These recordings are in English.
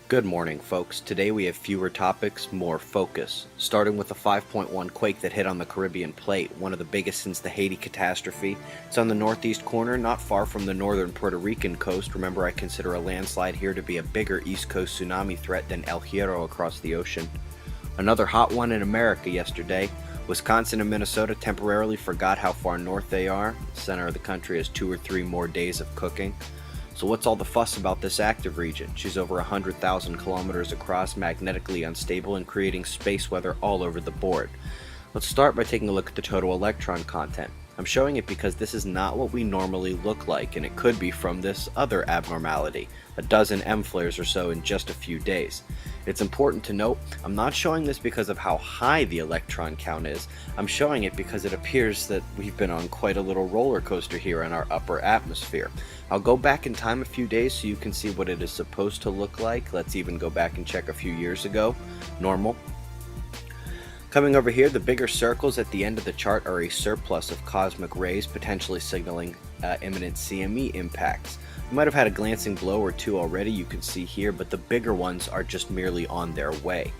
Good morning, folks. Today we have fewer topics, more focus. Starting with a 5.1 quake that hit on the Caribbean plate, one of the biggest since the Haiti catastrophe. It's on the northeast corner, not far from the northern Puerto Rican coast. Remember, I consider a landslide here to be a bigger East Coast tsunami threat than El Hierro across the ocean. Another hot one in America yesterday. Wisconsin and Minnesota temporarily forgot how far north they are. The center of the country has 2 or 3 more days of cooking. So what's all the fuss about this active region? She's over 100,000 kilometers across, magnetically unstable, and creating space weather all over the board. Let's start by taking a look at the total electron content. I'm showing it because this is not what we normally look like, and it could be from this other abnormality, a dozen M flares or so in just a few days. It's important to note, I'm not showing this because of how high the electron count is. I'm showing it because it appears that we've been on quite a little roller coaster here in our upper atmosphere. I'll go back in time a few days so you can see what it is supposed to look like. Let's even go back and check a few years ago. Normal. Coming over here, the bigger circles at the end of the chart are a surplus of cosmic rays, potentially signaling imminent CME impacts. You might have had a glancing blow or two already, you can see here, but the bigger ones are just merely on their way.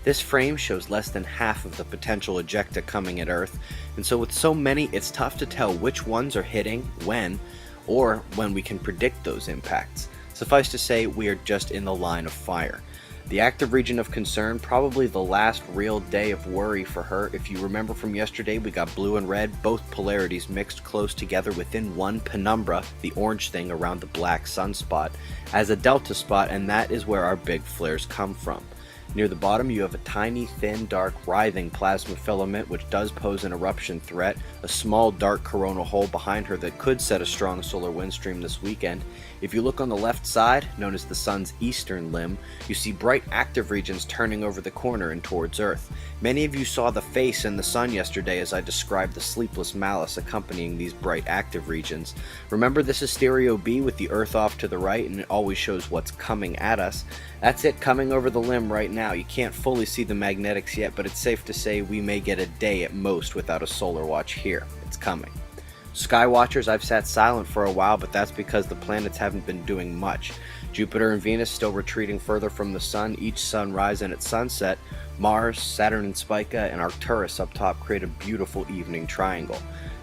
This frame shows less than half of the potential ejecta coming at Earth, and so with so many, it's tough to tell which ones are hitting, when, or when we can predict those impacts. Suffice to say, we are just in the line of fire. The active region of concern, probably the last real day of worry for her. If you remember from yesterday, we got blue and red, both polarities mixed close together within one penumbra, the orange thing around the black sunspot, as a delta spot, and that is where our big flares come from. Near the bottom, you have a tiny, thin, dark, writhing plasma filament which does pose an eruption threat, a small, dark coronal hole behind her that could set a strong solar wind stream this weekend. If you look on the left side, known as the sun's eastern limb, you see bright active regions turning over the corner and towards Earth. Many of you saw the face in the sun yesterday as I described the sleepless malice accompanying these bright active regions. Remember, this is stereo B with the Earth off to the right, and it always shows what's coming at us. That's it coming over the limb right now. You can't fully see the magnetics yet, but it's safe to say we may get a day at most without a solar watch here. It's coming. Sky watchers, I've sat silent for a while, but that's because the planets haven't been doing much. Jupiter and Venus still retreating further from the sun, each sunrise and at sunset. Mars, Saturn and Spica, and Arcturus up top create a beautiful evening triangle.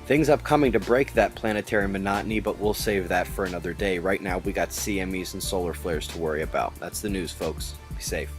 Things upcoming to break that planetary monotony, but we'll save that for another day. Right now we got CMEs and solar flares to worry about. That's the news, folks. Be safe.